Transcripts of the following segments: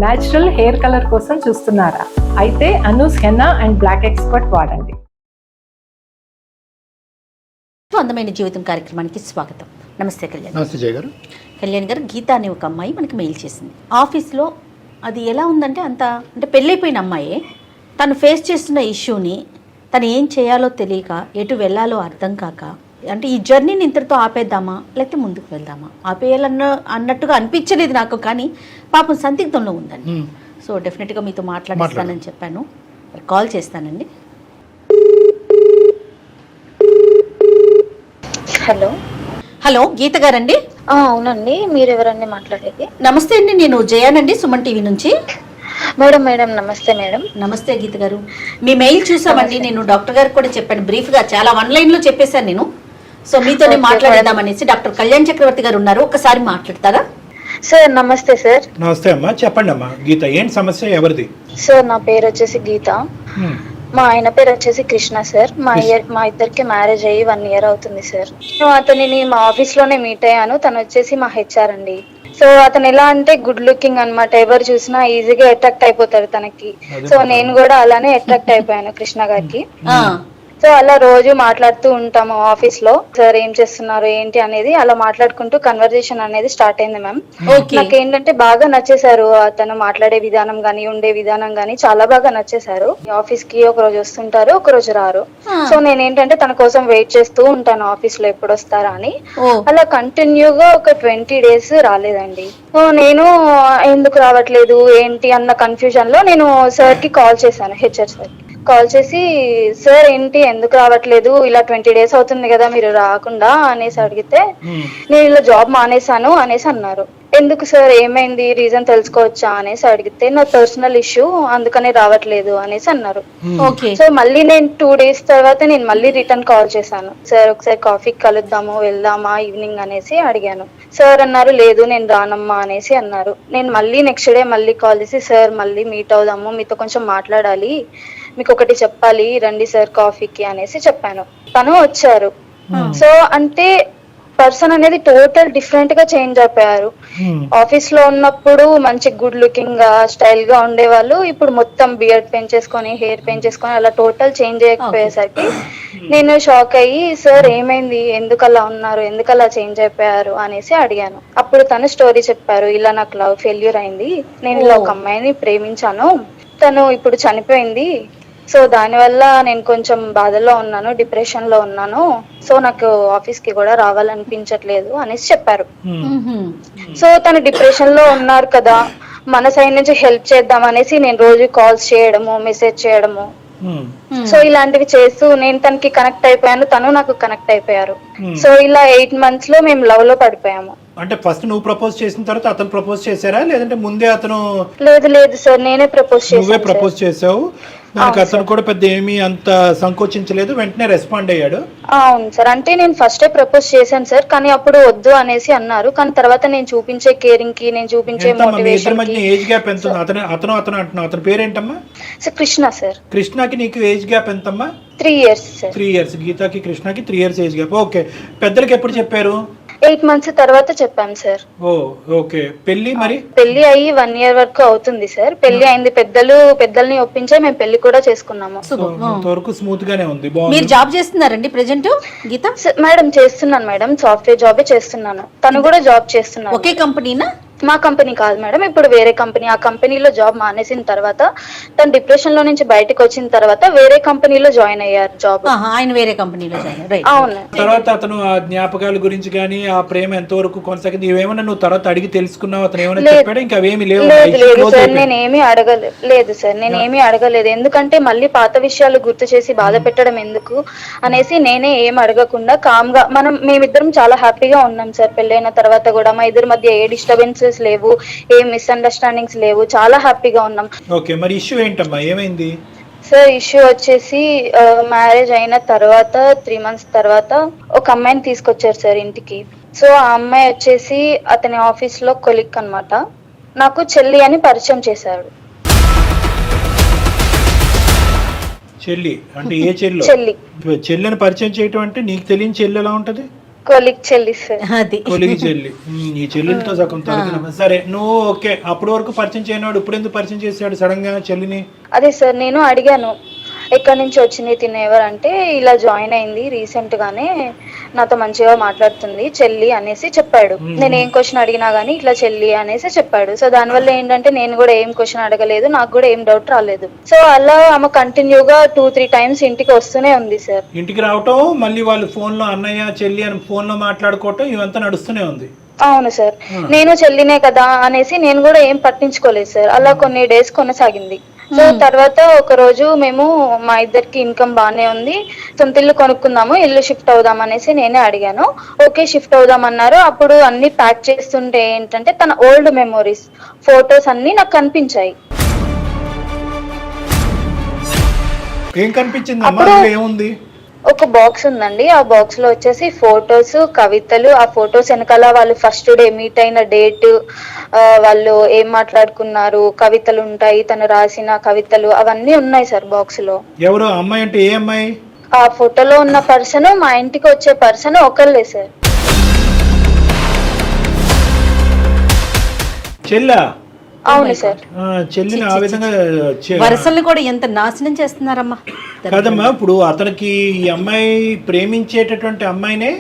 Natural hair colour కోసం చూస్తున్నారా? అయితే Anoo's henna and black expert వాడండి. అందమైన జీవితం కార్యక్రమానికి స్వాగతం. నమస్తే కళ్యాణ్. నమస్తే జయ గారు. కళ్యాణ్ గారు, గీత అనే ఒక అమ్మాయి మనకి మెయిల్ చేసింది. ఆఫీస్లో అది ఎలా ఉందంటే అంటే పెళ్ళైపోయిన అమ్మాయే తను ఫేస్ చేస్తున్న ఇష్యూని తను ఏం చేయాలో తెలియక ఎటు వెళ్ళాలో అర్థం కాక, అంటే ఈ జర్నీని ఇంతటితో ఆపేద్దామా లేకపోతే ముందుకు వెళ్దామా, అన్నట్టుగా అనిపించలేదు నాకు, కానీ పాపం సందిగ్ధంలో ఉందండి. సో డెఫినెట్గా మీతో మాట్లాడిస్తానని చెప్పాను, కాల్ చేస్తానండి. హలో హలో, గీత గారండి? అవునండి, మీరు ఎవరండి మాట్లాడేది? నమస్తే అండి, నేను జయానండి, సుమన్ టీవీ నుంచి. మేడం నమస్తే మేడం. నమస్తే గీత గారు, మీ మెయిల్ చూసామండి. నేను డాక్టర్ గారికి కూడా చెప్పాను, బ్రీఫ్గా చాలా 1 లైన్లో చెప్పేశాను నేను. సో మీతోనే మాట్లాడదామనేసి. డాక్టర్ కళ్యాణ్ చక్రవర్తి గారు ఉన్నారు, ఒక్కసారి మాట్లాడతారా? సార్ నమస్తే సార్. నమస్తే అమ్మా, చెప్పండి అమ్మా. గీత, ఏంటి సమస్య, ఎవరిది? సార్ నా పేరు వచ్చేసి గీత, మా ఆయన పేరు వచ్చేసి కృష్ణ సార్. మా ఇద్దరికి మ్యారేజ్ అయ్యి 1 year అవుతుంది సార్. అతనిని మా ఆఫీస్ లోనే మీట్ అయ్యాను. తను వచ్చేసి మా HR అండి. సో అతను ఎలా అంటే గుడ్ లుకింగ్ అన్నమాట, ఎవరు చూసినా ఈజీగా అట్రాక్ట్ అయిపోతారు తనకి. సో నేను కూడా అలానే అట్రాక్ట్ అయిపోయాను కృష్ణ గారికి. సో అలా రోజు మాట్లాడుతూ ఉంటాము ఆఫీస్ లో. సార్ ఏం చేస్తున్నారు ఏంటి అనేది అలా మాట్లాడుకుంటూ కన్వర్జేషన్ అనేది స్టార్ట్ అయింది మ్యామ్. నాకేంటంటే బాగా నచ్చేసారు, అతను మాట్లాడే విధానం గానీ ఉండే విధానం గానీ చాలా బాగా నచ్చేసారు. ఆఫీస్ కి ఒక రోజు వస్తుంటారు, ఒక రోజు రారు. సో నేనేంటంటే తన కోసం వెయిట్ చేస్తూ ఉంటాను ఆఫీస్ లో ఎప్పుడు వస్తారా అని. అలా కంటిన్యూగా ఒక 20 days రాలేదండి. సో నేను ఎందుకు రావట్లేదు ఏంటి అన్న కన్ఫ్యూజన్ లో నేను సార్ కి కాల్ చేశాను, HR సార్ కాల్ చేసి, సార్ ఏంటి ఎందుకు రావట్లేదు, ఇలా 20 days అవుతుంది కదా మీరు రాకుండా అనేసి అడిగితే, నేను ఇలా జాబ్ మానేశాను అనేసి అన్నారు. ఎందుకు సార్, ఏమైంది, రీజన్ తెలుసుకోవచ్చా అనేసి అడిగితే, నా పర్సనల్ ఇష్యూ అందుకనే రావట్లేదు అనేసి అన్నారు. సో మళ్ళీ నేను 2 days తర్వాత నేను మళ్ళీ రిటర్న్ కాల్ చేశాను. సార్ ఒకసారి కాఫీకి కలుద్దాము, వెళ్దామా ఈవినింగ్ అనేసి అడిగాను. సార్ అన్నారు లేదు నేను రానమ్మా అనేసి అన్నారు. నేను మళ్ళీ నెక్స్ట్ డే మళ్ళీ కాల్ చేసి, సార్ మళ్ళీ మీట్ అవుదాము, మీతో కొంచెం మాట్లాడాలి, మీకు ఒకటి చెప్పాలి, రండి సార్ కాఫీకి అనేసి చెప్పాను. తను వచ్చారు. సో అంటే పర్సన్ అనేది టోటల్ డిఫరెంట్ గా చేంజ్ అయిపోయారు. ఆఫీస్ లో ఉన్నప్పుడు మంచి గుడ్ లుకింగ్ గా స్టైల్ గా ఉండేవాళ్ళు, ఇప్పుడు మొత్తం బియర్డ్ పెంచేసుకొని హెయిర్ పెంచేసుకొని అలా టోటల్ చేంజ్ అయిపోయేసరికి నేను షాక్ అయ్యి, సార్ ఏమైంది, ఎందుకు అలా ఉన్నారు, ఎందుకు అలా చేంజ్ అయిపోయారు అనేసి అడిగాను. అప్పుడు తను స్టోరీ చెప్పారు, ఇలా నాకు లవ్ ఫెయిల్యూర్ అయింది, నేను ఇలా ఒక అమ్మాయిని ప్రేమించాను, తను ఇప్పుడు చనిపోయింది, సో దానివల్ల నేను కొంచెం బాధల్లో ఉన్నాను, డిప్రెషన్ లో ఉన్నాను, సో నాకు ఆఫీస్ కి కూడా రావాలనిపించట్లేదు అనేసి చెప్పారు. సో తను డిప్రెషన్ లో ఉన్నారు కదా, మన సైడ్ నుంచి హెల్ప్ చేద్దాం అనేసి నేను రోజు కాల్స్ చేయడము, మెసేజ్ చేయడము, సో ఇలాంటివి చేస్తూ నేను తనకి కనెక్ట్ అయిపోయాను, తను నాకు కనెక్ట్ అయిపోయారు. సో ఇలా 8 months లో మేము లవ్ లో పడిపోయాము. అంటే ఫస్ట్ నువ్వు ప్రపోజ్ చేసిన తర్వాత అతను ప్రపోజ్ చేశారా, లేదంటే ముందే అతను? లేదు సార్, నేనే ప్రపోజ్ చేశాను. నువ్వే ప్రపోజ్ చేసావు, దానికి అతను కూడా పెద్ద ఏమీ అంత సంకోచించలేదు, వెంటనే రెస్పాండ్ అయ్యాడు. అవును సార్, అంటే నేను ఫస్టే ప్రపోజ్ చేశాను సార్, కానీ అప్పుడు వద్దు అనేసి అన్నారు. కానీ తర్వాత నేను చూపించే కేరింగ్ కి, నేను చూపించే మోటివేషన్ కి. ఏజ్ గ్యాప్ ఎంత? అతను అంటున్నావు, అతని పేరేంటమ్మా? Sir Krishna sir. కృష్ణకి నీకు ఏజ్ గ్యాప్ ఎంతమ్మా? 3 years సార్. 3 years. గీతకి కృష్ణకి 3 years ఏజ్ గ్యాప్. ఓకే, పెద్దలకి ఎప్పుడు చెప్పారు? 8 months తర్వాత చెప్పాను సార్. ఓకే. పెళ్లి మరి? పెళ్లి అయ్యి 1 year వరకు అవుతుంది సార్. పెళ్లి అయింది, పెద్దల్ని ఒప్పించే మేము పెళ్లి కూడా చేసుకున్నాము. వరకు స్మూత్ గానే ఉంది. మీరు జాబ్ చేస్తున్నారండి ప్రెజెంట్ గీత? మేడం చేస్తున్నాను మేడం, సాఫ్ట్వేర్ జాబే చేస్తున్నాను. తను కూడా జాబ్ చేస్తున్నాను. ఒకే కంపెనీనా? మా కంపెనీ కాదు మేడం, ఇప్పుడు వేరే కంపెనీ. ఆ కంపెనీలో జాబ్ మానేసిన తర్వాత తను డిప్రెషన్ లో నుంచి బయటకు వచ్చిన తర్వాత వేరే కంపెనీలో జాయిన్ అయ్యారు జాబ్. ఆయన వేరే కంపెనీలో జాయిన్. అవును. తర్వాత అతను ఆ జ్ఞాపకాల గురించి కానీ ఆ ప్రేమ ఎంతవరకు కొనసాగింది, ఇవేమన్నా నువ్వు తర్వాత అడిగి తెలుసుకున్నావు, అతను ఏమైనా చెప్పాడు? ఇంకా అవేమి లేవు? లేదు సార్, నేనేమి అడగలేదు. ఎందుకంటే మళ్ళీ పాత విషయాలు గుర్తు చేసి బాధ పెట్టడం ఎందుకు అనేసి నేనే ఏం అడగకుండా కామ్ గా మేమిద్దరం చాలా హ్యాపీగా ఉన్నాం సార్. పెళ్ళైన తర్వాత కూడా మా ఇద్దరి మధ్య ఏ డిస్టర్బెన్స్ లేవు, ఏ మిస్అండర్స్టాండింగ్స్ లేవు, చాలా హ్యాపీగా ఉన్నాం. ఓకే, మరి ఇష్యూ ఏంటమ్మా, ఏమైంది? సార్ ఇష్యూ వచ్చేసి మ్యారేజ్ అయిన తర్వాత 3 months తర్వాత ఒక అమ్మాయిని తీసుకొచ్చారు సార్ ఇంటికి. సో ఆ అమ్మాయి వచ్చేసి అతని ఆఫీస్ లో కొలీగ్ అన్నమాట. నాకు చెల్లి అని పరిచయం చేశాడు. చెల్లి అంటే ఏ చెల్లి? చెల్లి. చెల్లిని పరిచయం చేయటం అంటే నీకు తెలియని చెల్లి ఎలా ఉంటది? కొలిక్ చెల్లి సార్. అది కొలిగి చెల్లి. ఈ చెల్లితో సగం తొలగిన. సరే నువ్వు ఓకే, అప్పటి వరకు పరిచయం చేయనాడు, ఇప్పుడు ఎందుకు పరిచయం చేశాడు సడన్ గా చెల్లిని? అదే సార్ నేను అడిగాను ఎక్కడి నుంచి వచ్చింది తిని ఎవరంటే ఇలా జాయిన్ అయింది రీసెంట్ గానే, నాతో మంచిగా మాట్లాడుతుంది చెల్లి అనేసి చెప్పాడు. నేను ఏం క్వశ్చన్ అడిగినా గానీ ఇట్లా చెల్లి అనేసి చెప్పాడు. సో దానివల్ల ఏంటంటే నేను కూడా ఏం క్వశ్చన్ అడగలేదు, నాకు కూడా ఏం డౌట్ రాలేదు. సో అలా ఆమె కంటిన్యూగా 2-3 టైమ్స్ ఇంటికి వస్తూనే ఉంది సార్. ఇంటికి రావటం, మళ్ళీ వాళ్ళు ఫోన్ లో అన్నయ్య చెల్లి అని ఫోన్ లో మాట్లాడుకోవటం ఇవంతా నడుస్తూనే ఉంది. అవును సార్, నేను చెల్లినే కదా అనేసి నేను కూడా ఏం పట్టించుకోలేదు సార్. అలా కొన్ని డేస్ కొనసాగింది. సో తర్వాత ఒక రోజు మేము మా ఇద్దరికి ఇన్కమ్ బాగానే ఉంది, సొంత ఇల్లు కొనుక్కుందాము, ఇల్లు షిఫ్ట్ అవుదాం అనేసి నేనే అడిగాను. ఓకే షిఫ్ట్ అవుదాం అన్నారు. అప్పుడు అన్ని ప్యాక్ చేస్తుంటే ఏంటంటే తన ఓల్డ్ మెమోరీస్ ఫొటోస్ అన్ని నాకు కనిపించాయి. ఏం కనిపించింది అమ్మా? ఏముంది? ఒక బాక్స్ ఉందండి, ఆ బాక్స్ లో వచ్చేసి ఫొటోస్, కవితలు. ఆ ఫొటోస్ వెనకాల వాళ్ళు ఫస్ట్ డే మీట్ అయిన డేట్, వాళ్ళు ఏం మాట్లాడుకున్నారు, కవితలు ఉంటాయి, తను రాసిన కవితలు అవన్నీ ఉన్నాయి సార్ బాక్స్ లో. ఎవరు అమ్మాయి అంటే ఏ అమ్మాయి? ఆ ఫోటోలో ఉన్న పర్సన్ మా ఇంటికి వచ్చే పర్సన్ ఒకళ్ళే సార్. చెల్లా? అవును సార్. చెల్లిని ఆ విధంగా వరసల్ని కూడా ఎంత నాశనం చేస్తున్నారమ్మా. కాదమ్మా, ఇప్పుడు అతనికి ఈ అమ్మాయి ప్రేమించేటటువంటి అమ్మాయినే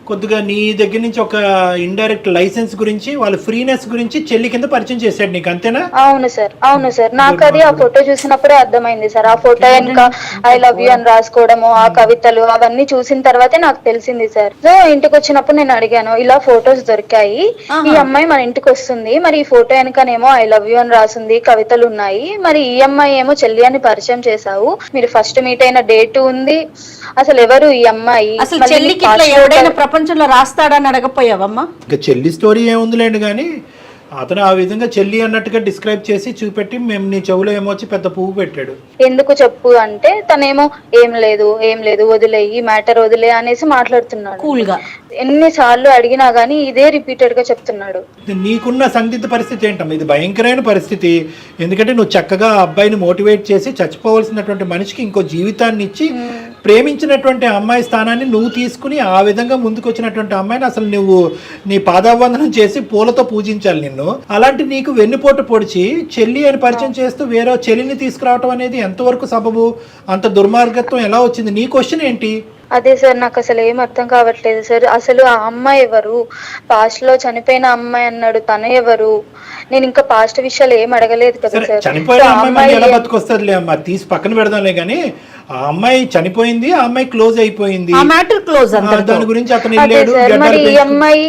కొద్దిగా నీ దగ్గర నుంచి ఒక ఇండైరెక్ట్ లైసెన్స్ గురించి, వాళ్ళ ఫ్రీనెస్ గురించి చెల్లి కింద పరిచయం చేశాడు నీకు, అంతేనా? అవును సార్, అవును సార్. నాకు అది ఆ ఫోటో చూసినప్పుడే అర్థమైంది సార్. ఆ ఫోటో వెనక ఐ లవ్ యూ అని రాసుకోవడము, ఆ కవితలు అవన్నీ చూసిన తర్వాతే నాకు తెలిసింది సార్. సో ఇంటికి వచ్చినప్పుడు నేను అడిగాను, ఇలా ఫొటోస్ దొరికాయి, ఈ అమ్మాయి మన ఇంటికి వస్తుంది, మరి ఈ ఫోటో వెనకనేమో ఐ లవ్ యూ అని రాసింది, కవితలు ఉన్నాయి, మరి ఈ అమ్మాయి ఏమో చెల్లి అని పరిచయం చేసావు, మీరు ఫస్ట్ మీట్ అయిన డేట్ ఉంది, అసలు ఎవరు ఈ అమ్మాయి? అసలు చెల్లికి ఇట్లా ఎవడైనా ప్రపంచంలో రాస్తాడని అడగపోయావమ్మా? ఇంకా చెల్లి స్టోరీ ఏముందిలేండి, కానీ అతను ఆ విధంగా చెల్లి అన్నట్టుగా డిస్క్రైబ్ చేసి చూపెట్టి మేము నీ చెవులో ఏమొచ్చి పెద్ద పువ్వు పెట్టాడు. ఎందుకు చెప్పు అంటే తనేమో ఏం లేదు ఏం లేదు వదిలేయి, మ్యాటర్ వదిలే అనేసి మాట్లాడుతున్నాడు కూల్ గా. ఎన్నిసార్లు అడిగినా గానీ ఇదే రిపీటెడ్ గా చెప్తున్నాడు. నీకున్న సందిగ్ధ పరిస్థితి ఏంటమ్మా? ఇది భయంకరమైన పరిస్థితి. ఎందుకంటే నువ్వు చక్కగా ఆ అబ్బాయిని మోటివేట్ చేసి చచ్చిపోవలసినటువంటి మనిషికి ఇంకో జీవితాన్ని ఇచ్చి ప్రేమించినటువంటి అమ్మాయి స్థానాన్ని నువ్వు తీసుకుని ఆ విధంగా ముందుకు వచ్చినటువంటి అమ్మాయిని అసలు నువ్వు నీ పాదావందనం చేసి పూలతో పూజించాలి నిన్ను. అలాంటి నీకు వెన్నుపోటు పొడిచి చెల్లి అని పరిచయం చేస్తూ వేరే చెల్లిని తీసుకురావటం అనేది ఎంతవరకు సబబు? అంత దుర్మార్గత్వం ఎలా వచ్చింది? నీ క్వశ్చన్ ఏంటి? అదే సార్, నాకు అసలు ఏం అర్థం కావట్లేదు సార్. అసలు ఆ అమ్మాయి ఎవరు? పాస్ట్ లో చనిపోయిన అమ్మాయి అన్నాడు, తన ఎవరు? నేను ఇంకా పాస్ట్ విషయాలు ఏం అడగలేదు కదా సార్. చనిపోయిన అమ్మాయి ఎలా బతుకొస్తుందిలే అమ్మా, తీసి పక్కన పెడదాంలే. కానీ ఆ అమ్మాయి చనిపోయింది, ఆ అమ్మాయి క్లోజ్ అయిపోయింది, దాని గురించి అతను మరి ఈ అమ్మాయి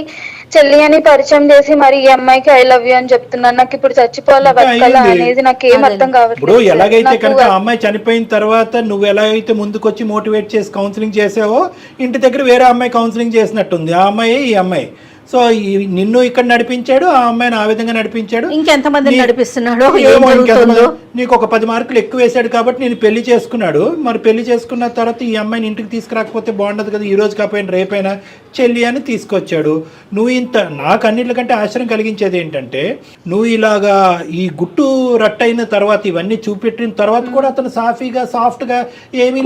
చెల్లి అని పరిచయం చేసి మరి ఈ అమ్మాయికి ఐ లవ్ యూ అని చెప్తున్నాను. నాకు ఇప్పుడు చచ్చిపోవాలా బతకాలా అనేది నాకు ఏం అర్థం కావట్లేదు. ఇప్పుడు ఎలాగైతే కనుక ఆ అమ్మాయి చనిపోయిన తర్వాత నువ్వు ఎలాగైతే ముందుకొచ్చి మోటివేట్ చేసి కౌన్సిలింగ్ చేసావో, ఇంటి దగ్గర వేరే అమ్మాయి కౌన్సిలింగ్ చేసినట్టుంది ఆ అమ్మాయి ఈ అమ్మాయి. సో నిన్ను ఇక్కడ నడిపించాడు, ఆ అమ్మాయిని ఆ విధంగా నడిపించాడు. ఇంకెంతమంది నడిపిస్తున్నాడు? నీకు ఒక 10 మార్కులు ఎక్కువ వేసాడు కాబట్టి నేను పెళ్లి చేసుకున్నాడు. మరి పెళ్లి చేసుకున్న తర్వాత ఈ అమ్మాయిని ఇంటికి తీసుకురాకపోతే బాగుండదు కదా, ఈ రోజు కాకపోయినా రేపైనా చెల్లి అని తీసుకొచ్చాడు. నువ్వు ఇంత నాకు అన్నిటికంటే ఆశ్చర్యం కలిగించేది ఏంటంటే, నువ్వు ఇలాగా ఈ గుట్టు రట్టయిన తర్వాత ఇవన్నీ చూపెట్టిన తర్వాత కూడా అతను సాఫీగా సాఫ్ట్ గా ఏమీ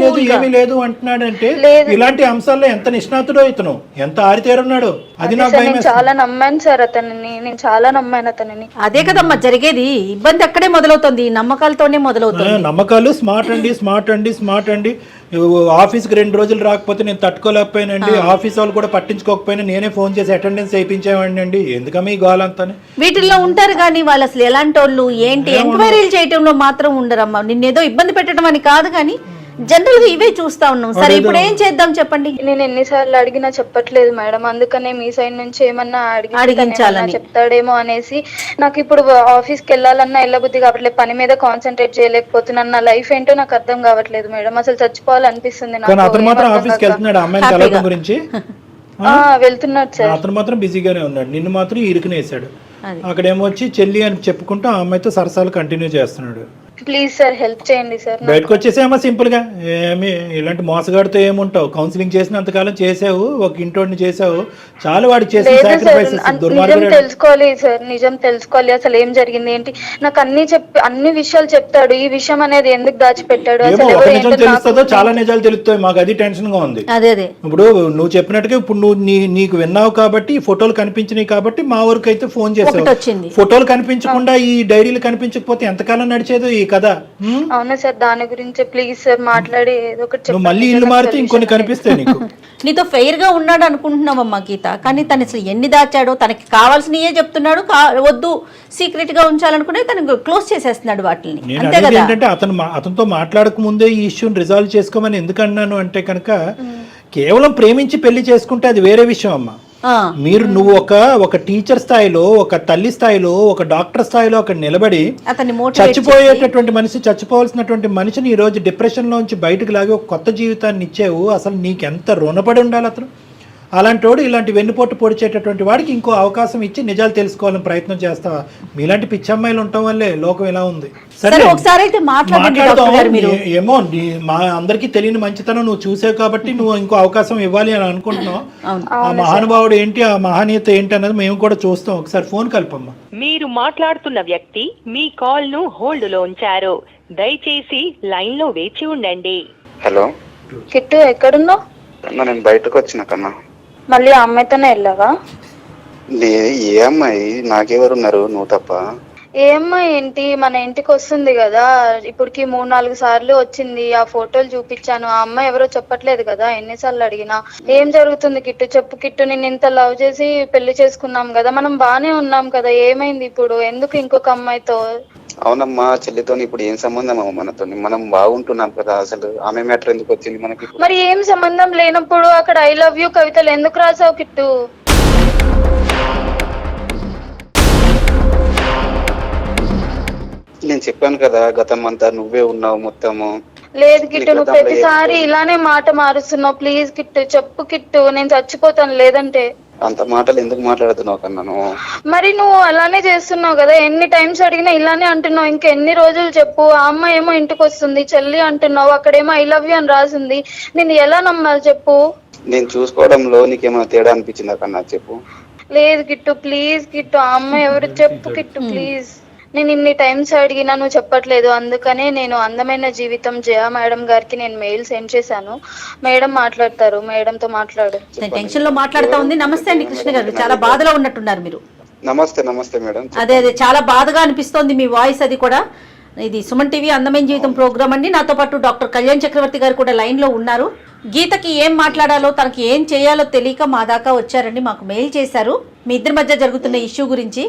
లేదు అంటున్నాడంటే ఇలాంటి అంశాల్లో ఎంత నిష్ణాతుడో ఇతను, ఎంత ఆరితేరున్నాడు. అది నాకు చాలా నమ్మాను సార్ అతనిని, నేను చాలా నమ్మాను అతనిని. అదే కదమ్మా జరిగేది. ఇబ్బంది అక్కడే మొదలవుతుంది, నమ్మకాలతోనే మొదలవుతుంది. నమ్మకాలు స్మార్ట్ అండి. ఆఫీస్కి 2 రోజులు రాకపోతే నేను తట్టుకోలేకపోయానండి, ఆఫీస్ వాళ్ళు కూడా పట్టించుకోకపోయినా నేనే ఫోన్ చేసి అటెండెన్స్ వేయించేవాడిని అండి. ఎందుకమ్మా ఈ గోలంతా? వీటిల్లో ఉంటారు కానీ వాళ్ళు అసలు ఎలాంటి వాళ్ళు ఏంటి ఎంక్వైరీలు చేయటంలో మాత్రం ఉండరమ్మా. నిన్నేదో ఇబ్బంది పెట్టడం అని కాదు, కానీ జనరల్ గా ఇవే చూస్తా ఉన్నాం. సరే ఇప్పుడు ఏం చేద్దాం చెప్పండి? నేను ఎన్నిసార్లు అడిగినా చెప్పట్లేదు మేడం, అందుకనే మీ సైడ్ నుంచి ఏమన్నా అడిగించాలని చెప్తాడేమో అనేసి. నాకు ఇప్పుడు ఆఫీస్ కి వెళ్ళాలన్నా వెళ్ళబుద్ధి కావట్లేదు, పని మీద కాన్సన్ట్రేట్ చేయలేకపోతున్నాను. నా లైఫ్ ఏంటో నాకు అర్థం కావట్లేదు మేడం, అసలు చచ్చిపోవాలనిపిస్తుంది వెళ్తున్నాడు సార్. అతను మాత్రం బిజీగానే ఉన్నాడు, నిన్ను మాత్రం ఇరుకునేసాడు. అక్కడేమో వచ్చి చెల్లి అని చెప్పుకుంటూ ఆ అమ్మాయితో సరసాలు కంటిన్యూ చేస్తున్నాడు. ప్లీజ్ సార్ హెల్ప్ చేయండి సార్. బయటకు వచ్చేసేమో సింపుల్ గా. ఏమి ఇలాంటి మోసగాడితో ఏముంటావు? కౌన్సిలింగ్ చేసినంతకాలం చేసావు, ఒక ఇంటోడిని చేసావు, చాలా వాడికి చేసిన లేదు సార్, సాక్రిఫైసెస్. నిజం తెలుసుకోవాలి సార్, నిజం తెలుసుకోవాలి. అసలు ఏం జరిగింది ఏంటి నాకు అన్ని విషయాలు చెప్తాడు. ఈ విషయం అనేది ఎందుకు దాచిపెట్టాడు? ఏమో అసలు ఒక ఎవరు నిజం ఏంటో తెలుస్తుందో నాకు- చాలా నిజాలు తెలుస్తాయి. మాకు అది టెన్షన్ గా ఉంది. అదే అదే ఇప్పుడు నువ్వు చెప్పినట్టుగా ఇప్పుడు నువ్వు నీకు విన్నావు కాబట్టి, ఈ ఫోటోలు కనిపించినాయి కాబట్టి మా ఊరికి అయితే ఫోన్ చేసావు. ఒకటి వచ్చింది. ఫోటోలు కనిపించకుండా ఈ డైరీలు కనిపించకపోతే ఎంతకాలం నడిచేదో ఈ కథ. అవునా సార్, దాని గురించి ప్లీజ్ సార్ మాట్లాడి ఏదో ఒకటి నువ్వు చెప్పండి మళ్ళీ సార్, ఇల్లు నాకు మారితే solution ఇంకొన్ని అనేది. కనిపిస్తాయి నీకు. నీతో ఫెయిర్ గా ఉన్నాడు అనుకుంటున్నావమ్మా గీత, కానీ తను అసలు ఎన్ని దాచాడో, తనకి కావాల్సినయే చెప్తున్నాడు, వద్దు సీక్రెట్ గా ఉంచాలనుకునే తను క్లోజ్ చేసేస్తున్నాడు వాటిని. నేను అంతే అనేది కదా. ఏంటంటే అతనితో మాట్లాడక ముందే ఈ ఇష్యూని రిజాల్వ్ చేసుకోమని ఎందుకు అన్నాను అంటే కనుక, కేవలం ప్రేమించి పెళ్లి చేసుకుంటే అది వేరే విషయం అమ్మా. ఆ, నువ్వు ఒక టీచర్ స్థాయిలో, ఒక తల్లి స్థాయిలో, ఒక డాక్టర్ స్థాయిలో అక్కడ నిలబడి అతన్ని మోటివేట్ చచ్చిపోయేటటువంటి మనిషి, చచ్చిపోవాల్సినటువంటి మనిషిని ఈ రోజు డిప్రెషన్ లోంచి బయటకు లాగి ఒక కొత్త జీవితాన్ని ఇచ్చేవు. అసలు నీకెంత రుణపడి ఉండాలి అతను. అలాంటి వాడు ఇలాంటి వెన్నుపోటు పొడిచేటటువంటి వాడికి ఇంకో అవకాశం ఇచ్చి నిజాలు తెలుసుకోవాలని ప్రయత్నం చేస్తావా? మీలాంటి పిచ్చమ్మాయిలు ఉండటం వల్లే లోకం ఇలా ఉంది. సరే ఒకసారి అయితే మాట్లాడండి డాక్టర్ గారు మీరు. ఏమో మా అందరికీ తెలియని మంచితనం నువ్వు చూసావు కాబట్టి నువ్వు ఇంకో అవకాశం ఇవ్వాలి అని అనుకుంటున్నావు. ఆ మహానుభావుడు ఏంటి, ఆ మహనీయత ఏంటి అన్నది మేము కూడా చూస్తాం. ఒకసారి ఫోన్ కలపమ్మా. మీరు మాట్లాడుతున్న వ్యక్తి మీ కాల్ ను హోల్డ్ లో ఉంచారు. దయచేసి లైన్ లో వేచి ఉండండి. హలో కిట్టు ఎక్కడున్నావు? కన్నా, నేను బయటకు వచ్చిన కన్నా. మళ్ళీ ఆ అమ్మాయితోనే వెళ్ళావా? ఏ అమ్మాయి? నాకెవరున్నారు, నువ్వు తప్ప. ఏ అమ్మాయి ఏంటి, మన ఇంటికి వస్తుంది కదా, ఇప్పటికి 3-4 సార్లు వచ్చింది. ఆ ఫోటోలు చూపించాను. ఆ అమ్మాయి ఎవరో చెప్పట్లేదు కదా, ఎన్నిసార్లు అడిగినా. ఏం జరుగుతుంది కిట్టు, చెప్పు కిట్టు. నేను ఇంత లవ్ చేసి పెళ్లి చేసుకున్నాం కదా, మనం బానే ఉన్నాం కదా, ఏమైంది ఇప్పుడు? ఎందుకు ఇంకొక అమ్మాయితో? అవునమ్మా, చెల్లితో ఇప్పుడు ఏం సంబంధం అమ్మ మనతో? మనం బాగుంటున్నాం కదా, అసలు ఆమె మ్యాటర్ ఎందుకు వచ్చింది మనకి? మరి ఏం సంబంధం లేనప్పుడు అక్కడ ఐ లవ్ యూ కవితలు ఎందుకు రాసావు కిట్టు? నేను చెప్పాను కదా, గతం అంతా నువ్వే ఉన్నావు మొత్తము. లేదు కిట్టు, నువ్వు ప్రతిసారి ఇలానే మాట మారుస్తున్నావు. ప్లీజ్ కిట్టు చెప్పు కిట్టు, నేను చచ్చిపోతాను లేదంటే. అంత మాటలు ఎందుకు మాట్లాడుతున్నావు కన్నా నువ్వు? మరి నువ్వు అలానే చేస్తున్నావు కదా, ఎన్ని టైమ్స్ అడిగినా ఇలానే అంటున్నావు. ఇంకా ఎన్ని రోజులు చెప్పు? ఆ అమ్మాయి ఏమో ఇంటికి వస్తుంది చెల్లి అంటున్నావు, అక్కడేమో ఐ లవ్ యూ అని రాసింది. నేను ఎలా నమ్మాలి చెప్పు? నేను చూసుకోవడంలో నీకేమైనా తేడా అనిపించిందా కన్నా చెప్పు? లేదు కిట్టు, ప్లీజ్ కిట్టు, ఆ అమ్మాయి ఎవరు చెప్పు కిట్టు ప్లీజ్. నేను ఇన్ని టైమ్స్ అడిగినా నువ్వు చెప్పట్లేదు. అందుకనే నేను అందమైన జీవితం జయ మేడం గారికి నేను మెయిల్ సెండ్ చేశాను. మేడం మాట్లాడతారు, మేడంతో మాట్లాడు. టెన్షన్ లో మాట్లాడుతా ఉంది. నమస్తే అండి కృష్ణ గారు, చాలా బాధలో ఉన్నట్టున్నారు మీరు. నమస్తే. నమస్తే మేడం. అదే చాలా బాధగా అనిపిస్తోంది మీ వాయిస్. అది కూడా ఇది సుమన్ టీవీ అందమైన జీవితం ప్రోగ్రామ్ అండి. నాతో పాటు డాక్టర్ కళ్యాణ్ చక్రవర్తి గారు కూడా లైన్ లో ఉన్నారు. గీతకి ఏం మాట్లాడాలో, తనకి ఏం చేయాలో తెలియక మా దాకా వచ్చారండి, మాకు మెయిల్ చేశారు మీ ఇద్దరి మధ్య జరుగుతున్న ఇష్యూ గురించి.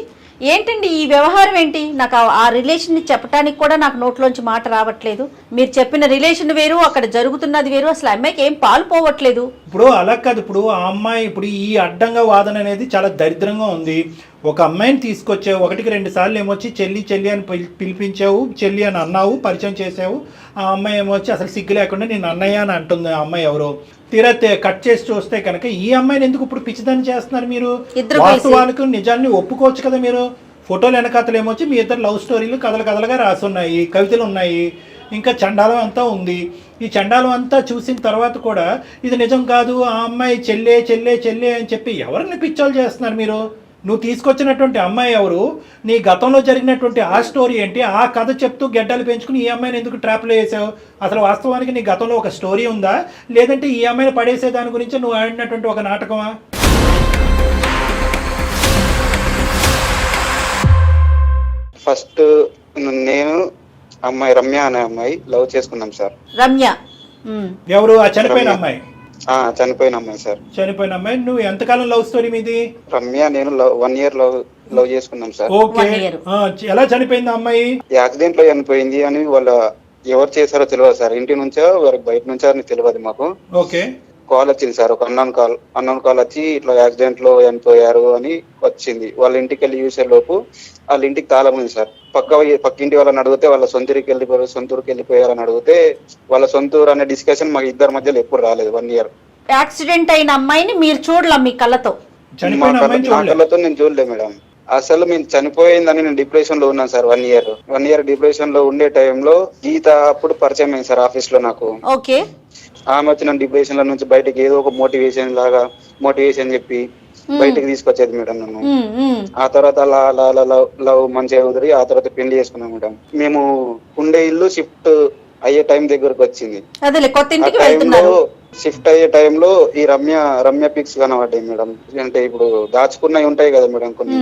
ఏంటండి ఈ వ్యవహారం ఏంటి? నాకు ఆ రిలేషన్ ని చెప్పడానికి కూడా నాకు నోట్లోంచి మాట రావట్లేదు. మీరు చెప్పిన రిలేషన్ వేరు, అక్కడ జరుగుతున్నది వేరు. అసలు అమ్మాయికి ఏం పాలు పోవట్లేదు. ఇప్పుడు అలా కాదు. ఇప్పుడు ఆ అమ్మాయి ఇప్పుడు ఈ అడ్డంగా వాదన అనేది చాలా దరిద్రంగా ఉంది. ఒక అమ్మాయిని తీసుకొచ్చావు, 1-2 సార్లు ఏమొచ్చి చెల్లి చెల్లి అని పిలిపించావు, చెల్లి అని అన్నావు, పరిచయం చేసావు. ఆ అమ్మాయి ఏమొచ్చి అసలు సిగ్గు లేకుండా నేను అన్నయ్య అని అంటుంది. ఆ అమ్మాయి ఎవరో తీరా కట్ చేసి చూస్తే కనుక ఈ అమ్మాయిని ఎందుకు ఇప్పుడు పిచ్చిదని చేస్తున్నారు మీరు? వాస్తవానికి నిజాన్ని ఒప్పుకోవచ్చు కదా మీరు. ఫోటోలు వెనకాతలు ఏమొచ్చి మీ ఇద్దరు లవ్ స్టోరీలు కథలుగా రాసున్నాయి, కవితలు ఉన్నాయి, ఇంకా చండాలం అంతా ఉంది. ఈ చండాలం అంతా చూసిన తర్వాత కూడా ఇది నిజం కాదు, ఆ అమ్మాయి చెల్లే చెల్లే చెల్లే అని చెప్పి ఎవరిని పిచ్చోలు చేస్తున్నారు మీరు? నువ్వు తీసుకొచ్చినటువంటి అమ్మాయి ఎవరు? నీ గతంలో జరిగినటువంటి ఆ స్టోరీ ఏంటి? ఆ కథ చెప్తూ గెడ్డలు పెంచుకుని ఈ అమ్మాయిని ఎందుకు ట్రాప్లో వేసావు? అసలు వాస్తవానికి నీ గతంలో ఒక స్టోరీ ఉందా, లేదంటే ఈ అమ్మాయిని పడేసే దాని గురించి నువ్వు ఆడినటువంటి ఒక నాటకమా? ఫస్ట్ నేను అమ్మాయి రమ్య అనే అమ్మాయి లవ్ చేసుకున్నాం సార్. రమ్య ఎవరు? ఆ చనిపోయిన అమ్మాయి? చనిపోయిన అమ్మాయి సార్. చనిపోయిన అమ్మాయి. నువ్వు ఎంతకాలం లవ్ స్టోరీ మీది? రమ్య నేను 1 year లవ్ చేసుకున్నాం సార్. ఓకే. ఎలా చనిపోయింది అమ్మాయి? యాక్సిడెంట్ లో చనిపోయింది అని వాళ్ళ ఎవరు చేశారో తెలియదు సార్. ఇంటి నుంచో వారికి బయట నుంచో అని తెలియదు మాకు. ఓకే. కాల్ వచ్చింది సార్, ఒక అన్నోన్ కాల్ వచ్చి ఇట్లా యాక్సిడెంట్ లో చనిపోయారు అని వచ్చింది. వాళ్ళ ఇంటికి వెళ్ళి చూసే లోపు వాళ్ళ ఇంటికి తాళం ఉంది సార్. పక్కింటి వాళ్ళని అడిగితే వాళ్ళ సొంతూరుకి వెళ్ళిపోయారని అడిగితే వాళ్ళ సొంతూరు అనే డిస్కషన్ మాకు ఇద్దరి మధ్యలో ఎప్పుడు రాలేదు. 1 year. యాక్సిడెంట్ అయిన అమ్మాయిని మీరు చూడలే మీ కళ్ళతో? మా కళ్ళతో నేను చూడలేదు మేడం. అసలు మేము చనిపోయిందని నేను డిప్రెషన్ లో ఉన్నాను సార్ 1 ఇయర్ డిప్రెషన్ లో ఉండే టైంలో గీత అప్పుడు పరిచయం అయింది సార్ ఆఫీస్ లో నాకు. ఓకే. ఆమె వచ్చి నన్ను డిప్రెషన్ లో నుంచి బయటకి ఏదో ఒక మోటివేషన్ చెప్పి బయటకు తీసుకొచ్చేది మేడం నన్ను. ఆ తర్వాత అలా లవ్ మంచిగా కుదిరి ఆ తర్వాత పెళ్లి చేసుకున్నాం మేడం. మేము ఉండే ఇల్లు షిఫ్ట్ అయ్యే టైం దగ్గరకు వచ్చింది. షిఫ్ట్ అయ్యే టైంలో ఈ రమ్య పిక్స్ కనబడ్డాయి మేడం. అంటే ఇప్పుడు దాచుకున్నవి ఉంటాయి కదా మేడం కొన్ని.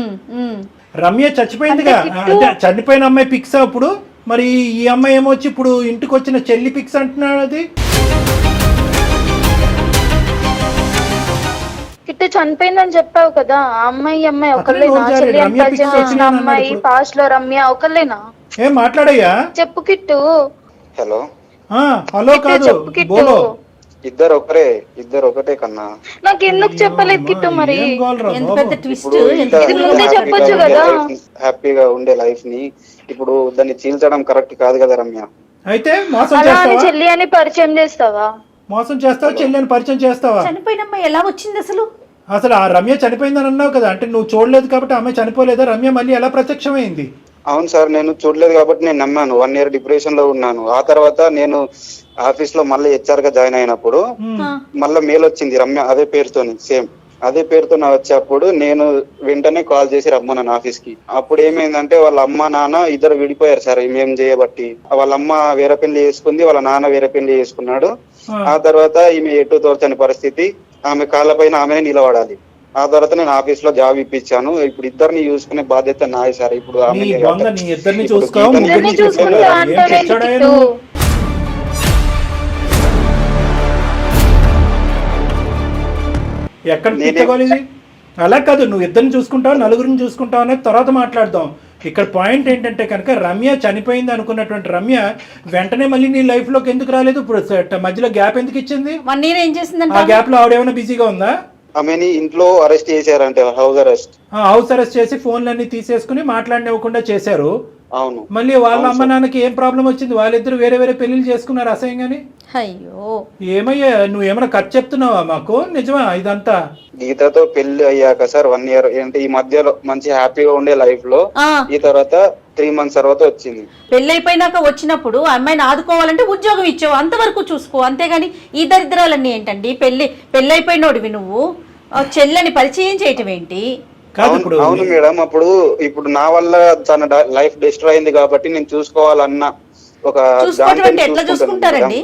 రమ్య చచ్చిపోయిందిగా, అంటే చనిపోయిన అమ్మాయి పిక్స్ అప్పుడు, మరి ఈ అమ్మాయి ఏమొచ్చి ఇప్పుడు ఇంటికి వచ్చిన చెల్లి పిక్స్ అంటున్నాడు. అది కిట్టు చనిపోయిందని చెప్పావు కదా, ఆ అమ్మాయి ఒకళ్ళేనా? చెల్లి అని పరిచయం చేసిన అమ్మాయి పాస్ట్ లో రమ్య ఒకళ్ళేనా? ఏం మాట్లాడయ్యా, చెప్పు కిట్టు. హలో హలో కాదు బోలో. ఇద్దరు ఒకటే కన్నా. నాకు ఎందుకు చెప్పలేదు కిట్టు? మరి చెప్పొచ్చు కదా. హ్యాపీగా ఉండే లైఫ్ ని ఇప్పుడు దాన్ని చీల్చడం కరెక్ట్ కాదు కదా రమ్య. అయితే మోసం అలా అని చేస్తావా? చెల్లి అని పరిచయం చేస్తావా? మోసం చేస్తావా? చెల్లి అని పరిచయం చేస్తావా? చనిపోయిన అమ్మాయి ఎలా వచ్చింది అసలు? అసలు ఆ రమ్య చనిపోయిందని అన్నావు కదా, అంటే నువ్వు చూడలేదు కాబట్టి అమ్మాయి చనిపోలేదా? రమ్య మళ్ళీ ఎలా ప్రత్యక్షమైంది? అవును సార్, నేను చూడలేదు కాబట్టి నేను నమ్మాను. 1 ఇయర్ డిప్రెషన్ లో ఉన్నాను. ఆ తర్వాత నేను ఆఫీస్ లో మళ్ళీ హెచ్ఆర్ గా జాయిన్ అయినప్పుడు మళ్ళీ మెయిల్ వచ్చింది రమ్య అదే పేరుతోని, సేమ్ అదే పేరుతో వచ్చేప్పుడు నేను వెంటనే కాల్ చేసి రమ్మన్నాను ఆఫీస్ కి. అప్పుడు ఏమైందంటే వాళ్ళ అమ్మ నాన్న ఇద్దరు విడిపోయారు సార్ మేము చేయబట్టి. వాళ్ళ అమ్మ వేరే పెళ్లి చేసుకుంది, వాళ్ళ నాన్న వేరే పెళ్లి చేసుకున్నాడు. ఆ తర్వాత ఈమె ఎటు తోచని పరిస్థితి, ఆమె కాళ్ళ పైన ఆమెనే నిలబడాలి. ఆ తర్వాత నేను ఆఫీస్ లో జాబ్ ఇప్పించాను. ఇప్పుడు ఇద్దరిని చూసుకునే బాధ్యత నాది సార్. ఇప్పుడు ఎక్కడ తీసుకోవాలి? అలా కాదు, నువ్వు ఇద్దరిని చూసుకుంటావు, నలుగురిని చూసుకుంటావు అనేది తర్వాత మాట్లాడదాం. ఇక్కడ పాయింట్ ఏంటంటే కనుక రమ్య చనిపోయింది అనుకున్నటువంటి రమ్య వెంటనే మళ్ళీ నీ లైఫ్ లోకి ఎందుకు రాలేదు? ఇప్పుడు మధ్యలో గ్యాప్ ఎందుకు ఇచ్చింది? 1 ఇయర్ ఏం చేసిందంటే ఆ గ్యాప్ లో ఆవిడేమైనా బిజీగా ఉందా? ఆమెని ఇంట్లో అరెస్ట్ చేశారంటే హౌస్ అరెస్ట్ చేసి ఫోన్లన్నీ తీసేసుకుని మాట్లాడనివ్వకుండా చేశారు. అవును. మళ్ళీ వాళ్ళ అమ్మ నాన్నకి ఏం ప్రాబ్లం వచ్చింది? వాళ్ళిద్దరు వేరే వేరే పెళ్లిళ్ళు చేసుకున్నారు అసహ్యంగాని. అయ్యో ఏమయ్యా, నువ్వు ఏమైనా ఖర్చు చెప్తున్నావా మాకు? నిజమా ఇదంతా? గీతతో పెళ్లి అయ్యాక సార్ 1 ఇయర్ అంటే ఈ మధ్యలో మంచి హ్యాపీగా ఉండే లైఫ్ లో ఈ తర్వాత 3 months తర్వాత వచ్చింది. పెళ్లి అయిపోయినాక వచ్చినప్పుడు అమ్మాయిని ఆదుకోవాలంటే ఉద్యోగం ఇచ్చావు, అంతవరకు చూసుకో, అంతేగాని ఈ దరిద్రాలన్నీ ఏంటండి? పెళ్లి అయిపోయినోడివి నువ్వు చెల్లని పరిచయం చేయటం ఏంటి? అవును మేడం, ఇప్పుడు నా వల్ల తన లైఫ్ డిస్ట్రాయ్ అయింది కాబట్టి నేను చూసుకోవాలన్న ఒక ఎట్లా చూసుకుంటారండి?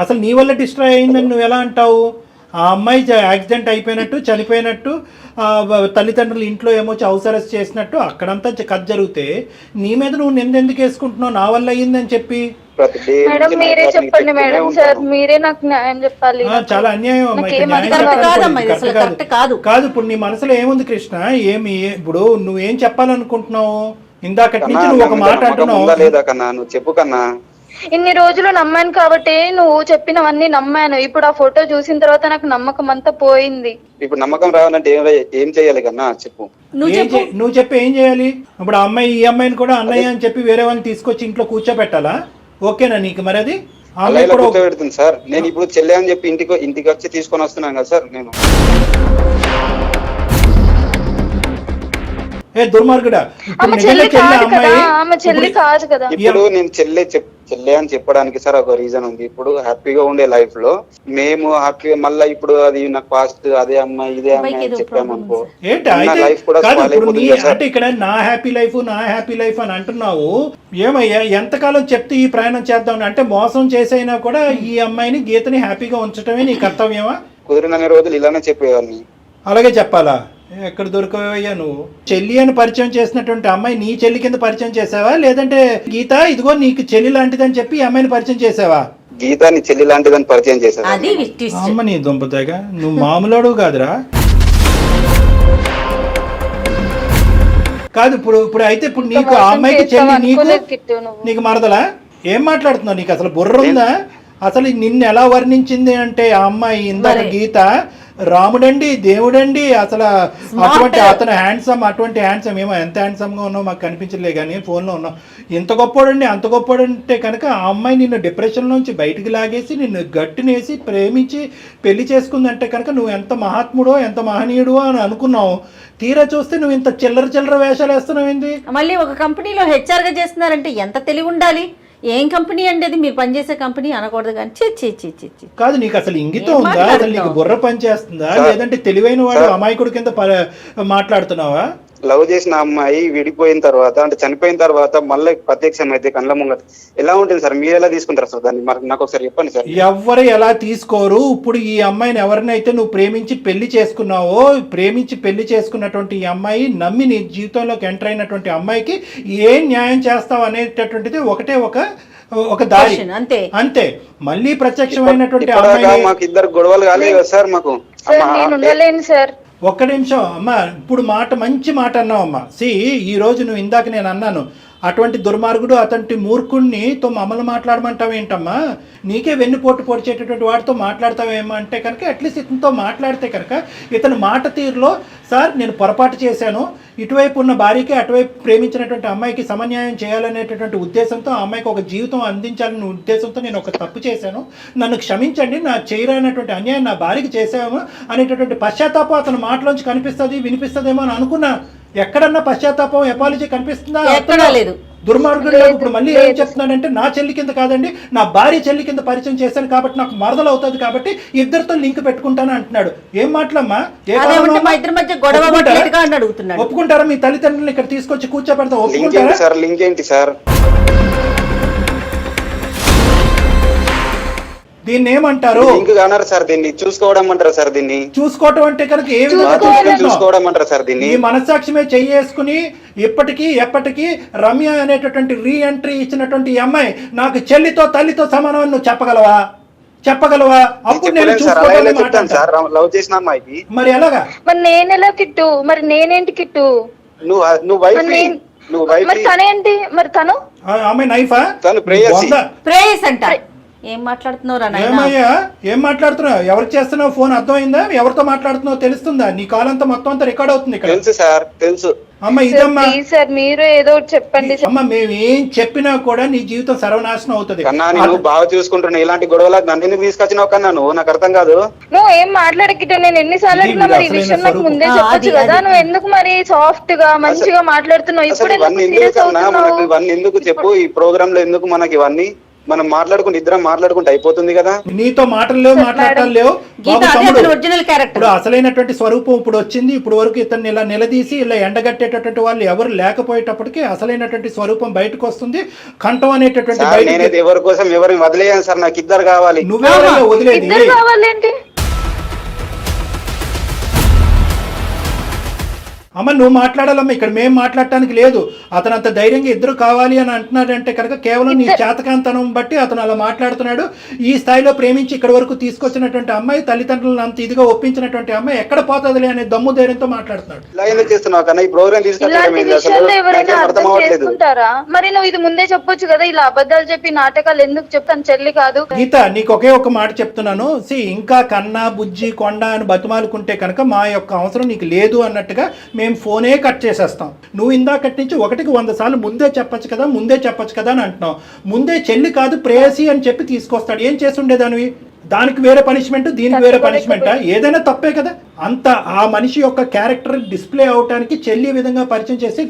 అసలు నీ వల్ల డిస్ట్రాయ్ అయిందని నువ్వు ఎలా అంటావు? ఆ అమ్మాయి యాక్సిడెంట్ అయిపోయినట్టు, చనిపోయినట్టు, తల్లిదండ్రులు ఇంట్లో ఏమొచ్చి హౌస్ అరెస్ట్ చేసినట్టు అక్కడంతా కథ జరిగితే నీ మీద నువ్వు నిందెందుకు వేసుకుంటున్నావు? నా వల్ల అయ్యిందని చెప్పి. మేడం మీరే చెప్పండి మేడం, సార్ మీరే నాకు న్యాయం చెప్పాలి. చాలా అన్యాయం కాదు. ఇప్పుడు నీ మనసులో ఏముంది కృష్ణ? ఇప్పుడు నువ్వేం చెప్పాలనుకుంటున్నావు? ఇందాకటి నుంచి నువ్వు ఒక మాట అంటున్నావు. చెప్పు కన్నా. ఇన్ని రోజులు నమ్మాను కాబట్టి నువ్వు చెప్పినవన్నీ నమ్మాను. ఇప్పుడు ఆ ఫోటో చూసిన తర్వాత నాకు నమ్మకం అంతా పోయింది. ఇప్పుడు నమ్మకం రావాలంటే ఏం చేయాలి కన్నా చెప్పు. నువ్వు చెప్పి ఏం చేయాలి? ఇప్పుడు ఆ అమ్మాయి ఈ అమ్మాయిని కూడా అన్నయ్య అని చెప్పి వేరే వాళ్ళని తీసుకొచ్చి ఇంట్లో కూర్చోబెట్టాలా? ఓకేనా నీకు? మరి అది కూర్చోబెడుతుంది సార్. నేను ఇప్పుడు చెల్లె అని చెప్పి ఇంటికి వచ్చి తీసుకొని వస్తున్నాను కదా సార్. నేను దుర్మార్గుడా, ఇప్పుడు నేను చెల్లె అని చెప్పడానికి సార్ ఒక రీజన్ ఉంది. ఇప్పుడు హ్యాపీగా ఉండే లైఫ్ లో మేము హ్యాపీగా మళ్ళీ ఇప్పుడు అది నాకు పాస్ట్ అదే అమ్మాయి ఇదే అమ్మాయి అని చెప్పామనుకో లైఫ్ కూడా అంటే ఇక్కడ నా హ్యాపీ లైఫ్ అని అంటున్నావు. ఏమయ్యా, ఎంతకాలం చెప్తే ఈ ప్రయాణం చేద్దాం అంటే మోసం చేసైనా కూడా ఈ అమ్మాయిని గీతని హ్యాపీగా ఉంచటమే నీ కర్తవ్యమా? కుదిరిన రోజులు ఇలానే చెప్పేవాడిని. అలాగే చెప్పాలా? ఎక్కడ దొరకవయ్యా నువ్వు? చెల్లి అని పరిచయం చేసినటువంటి అమ్మాయి నీ చెల్లి కింద పరిచయం చేసావా, లేదంటే గీత ఇదిగో నీకు చెల్లి లాంటిదని చెప్పి ఈ అమ్మాయిని పరిచయం చేసావా? గీత నీ చెల్లి లాంటిదని పరిచయం చేసావా? అమ్మ నీ దుంపతేగా, నువ్వు మామూలు కాదురా. కాదు ఇప్పుడు అయితే ఇప్పుడు నీకు ఆ అమ్మాయికి చెల్లి, నీకు మరదలా? ఏం మాట్లాడుతున్నావు? నీకు అసలు బుర్ర ఉందా? అసలు నిన్ను ఎలా వర్ణించింది అంటే ఆ అమ్మాయి ఇందాక గీత, రాముడండి, దేవుడండి, అసలు అటువంటి అతను హ్యాండ్సమ్, అటువంటి హ్యాండ్సమ్, ఏమో ఎంత హ్యాండ్సమ్గా ఉన్నావు మాకు కనిపించలే కానీ ఫోన్లో ఉన్నావు, ఎంత గొప్పోడండి, అంత గొప్పోడంటే కనుక ఆ అమ్మాయి నిన్ను డిప్రెషన్ నుంచి బయటికి లాగేసి నిన్ను గట్టినేసి ప్రేమించి పెళ్లి చేసుకుందంటే కనుక నువ్వు ఎంత మహాత్ముడో ఎంత మహనీయుడో అని అనుకున్నావు. తీరా చూస్తే నువ్వు ఇంత చిల్లర వేషాలు వేస్తున్నావు ఏంది? మళ్ళీ ఒక కంపెనీలో హెచ్ఆర్గా చేస్తున్నారంటే ఎంత తెలివి ఉండాలి. ఏం కంపెనీ అండి అది, మీరు పనిచేసే కంపెనీ అనకూడదు కానీ చి కాదు. నీకు అసలు ఇంగితం ఉందా? అసలు నీకు బుర్ర పని చేస్తుందా? లేదంటే తెలివైన వాడు అమాయకుడి కింద మాట్లాడుతున్నావా? లవ్ చేసిన అమ్మాయి విడిపోయిన తర్వాత అంటే చనిపోయిన తర్వాత మళ్ళీ ప్రత్యక్షం అయితే కళ్ళ ముంగట ఎలా ఉంటుంది సార్? మీరు ఎలా తీసుకుంటారు సార్ దాన్ని? మరి నాకు ఒకసారి చెప్పండి సార్. ఎవరు ఎలా తీసుకోరు. ఇప్పుడు ఈ అమ్మాయిని ఎవరినైతే నువ్వు ప్రేమించి పెళ్లి చేసుకున్నావో, ప్రేమించి పెళ్లి చేసుకున్నటువంటి ఈ అమ్మాయి నమ్మి నీ జీవితంలోకి ఎంటర్ అయినటువంటి అమ్మాయికి ఏం న్యాయం చేస్తావు అనేటటువంటిది ఒకటే ఒక దారి, అంతే. మళ్ళీ ప్రత్యక్షమైనటువంటి అమ్మాయి మాకు ఇద్దరు గొడవలు కాలేదు కదా సార్ మాకు. నేను ఉండలేను సార్. ఒక్క నిమిషం అమ్మా, ఇప్పుడు మంచి మాట అన్నావు అమ్మా. ఈ రోజు నువ్వు ఇందాక నేను అన్నాను, అటువంటి దుర్మార్గుడు అటువంటి మూర్ఖుడిని తో మమ్మల్ని మాట్లాడమంటావేంటమ్మా? నీకే వెన్నుపోటు పొడిచేటటువంటి వాడితో మాట్లాడతావేమో అంటే కనుక అట్లీస్ట్ ఇతనితో మాట్లాడితే కనుక ఇతని మాట తీరులో, సార్ నేను పొరపాటు చేశాను, ఇటువైపు ఉన్న భార్యకి అటువైపు ప్రేమించినటువంటి అమ్మాయికి సమన్యాయం చేయాలనేటటువంటి ఉద్దేశంతో, ఆ అమ్మాయికి ఒక జీవితం అందించాలనే ఉద్దేశంతో నేను ఒక తప్పు చేశాను, నన్ను క్షమించండి, నా చేయరానటువంటి అన్యాయం నా భార్యకి చేసాము అనేటటువంటి పశ్చాత్తాపం అతని మాటలోంచి కనిపిస్తుంది, వినిపిస్తుందేమో అని అనుకున్నా. ఎక్కడన్నా పశ్చాత్తాపం, ఎపాలజీ కనిపిస్తుందా? ఎక్కడా లేదు. దుర్మార్గుడు ఇప్పుడు మళ్ళీ ఏం చెప్తున్నాడంటే, నా చెల్లి కింద కాదండి, నా భార్య చెల్లి కింద పరిచయం చేశాను కాబట్టి నాకు మరదలు అవుతుంది కాబట్టి ఇద్దరితో లింక్ పెట్టుకుంటాను అంటున్నాడు. ఏం మాటలమ్మా? ఒప్పుకుంటారా? మీ తల్లిదండ్రులను ఇక్కడ తీసుకొచ్చి కూర్చోబెడతా ఒప్పుకుంటారా? సార్ లింక్ ఏంటి సార్? దీన్ని ఏమంటారు? లింక్ కానరు సార్, దీన్ని చూసుకోవడం అంటారు సార్. దీన్ని చూసుకోవడం అంటే కనుక ఏ చూసుకోవడం అంటారు సార్? దీన్ని ఈ మనస్సాక్షిమే చెయ్యేసుకుని ఇప్పటికీ ఎప్పటికీ రమ్య అనేటటువంటి రీ ఎంట్రీ ఇచ్చినటువంటి ఈ అమ్మాయి నాకు చెల్లితో తల్లితో సమానం అని నువ్వు చెప్పగలవా? అప్పుడు నేను చెప్తాను సార్ లవ్ చేసిన అమ్మాయికి. మరి ఎలాగా? మరి నేను ఎలా కిట్టు? మరి నేనేంటి కిట్టు? నువ్వు వైఫ్ తనేంటి? మరి తను అమ్మాయి నైఫా? తను ప్రేయస్ అంట. ఏం మాట్లాడుతున్నావు? ఏమయ్యా ఏం మాట్లాడుతున్నావు? ఎవరికి చేస్తున్నావు ఫోన్? అర్థమైందా? ఎవరితో మాట్లాడుతున్నావు తెలుస్తుందా? నీ కాల్ అంతా మొత్తం అంతా రికార్డ్ అవుతుంది ఇక్కడ. తెలుసు సార్, తెలుసు. అమ్మ ఇదమ్మా సార్, మీరు ఏదో చెప్పండి. అమ్మ మేము ఏం చెప్పినా కూడా నీ జీవితం సర్వనాశనం అవుతుంది. కన్నా నేను బాగా చూసుకుంటున్నా, ఇలాంటి గొడవలకు నన్ను ఎందుకు తీసుకొచ్చినావు కన్నా? నువ్వు నాకు అర్థం కాదు. నువ్వు ఏం మాట్లాడకిట? నేను ఎన్నిసార్లు అడిగినా మరి ఈ విషయం నాకు ముందే చెప్పొచ్చు కదా. నువ్వు ఎందుకు మరి సాఫ్ట్ గా మంచిగా మాట్లాడుతున్నావు? ఇప్పుడు ఇవన్నీ ఎందుకు చెప్పు? ఈ ప్రోగ్రామ్ లో ఎందుకు మనకి ఇవన్నీ? మనం ఇద్దరం మాట్లాడుకుంటే అయిపోతుంది కదా. నీతో మాటలు లేవు, మాట్లాడటం లేవు. ఇప్పుడు అసలైనటువంటి స్వరూపం ఇప్పుడు వచ్చింది. ఇప్పుడు వరకు ఇతన్ని ఇలా నిలదీసి ఇలా ఎండగట్టేటటువంటి వాళ్ళు ఎవరు లేకపోయేటప్పటికి అసలైనటువంటి స్వరూపం బయటకు వస్తుంది. కంఠం అనేటటువంటి నేనైతే ఎవరి కోసం ఎవరిని వదిలేయాను సార్, నాకు ఇద్దరు కావాలి. నువ్వెవరో వదిలేది? అమ్మ నువ్వు మాట్లాడాలమ్మా, ఇక్కడ మేము మాట్లాడటానికి లేదు. అతను అంత ధైర్యంగా ఇద్దరు కావాలి అని అంటున్నాడంటే కనుక కేవలం నీ చేతకాంతనం బట్టి అతను అలా మాట్లాడుతున్నాడు. ఈ స్థాయిలో ప్రేమించి ఇక్కడ వరకు తీసుకొచ్చినటువంటి అమ్మాయి, తల్లిదండ్రులను అంత ఇదిగా ఒప్పించినటువంటి అమ్మాయి ఎక్కడ పోతుందిలే అనే దమ్ము ధైర్యంతో మాట్లాడుతున్నాడు. మరి నువ్వు ఇది ముందే చెప్పొచ్చు కదా, ఇలా అబద్ధాలు చెప్పి నాటకాలు ఎందుకు చెప్తాను? చెల్లి కాదు గీత, నీకు ఒకే ఒక మాట చెప్తున్నాను. ఇంకా కన్నా బుజ్జి కొండ అని బతిమాలుకుంటే కనుక మా యొక్క అవసరం నీకు లేదు అన్నట్టుగా మేము ఫోనే కట్ చేసేస్తాం. నువ్వు ఇందాకటి నుంచి 1కి 100 సార్లు ముందే చెప్పచ్చు కదా అని అంటున్నావు. ముందే చెల్లి కాదు ప్రేయసి అని చెప్పి తీసుకొస్తాడు. ఏం చేసి ఉండేదానివి? దానికి వేరే పనిష్మెంట్, దీనికి వేరే పనిష్మెంటా? ఏదైనా తప్పే కదా. అంత ఆ మనిషి యొక్క క్యారెక్టర్ డిస్ప్లే అవటానికి చెల్లి విధంగా పరిచయం చేసి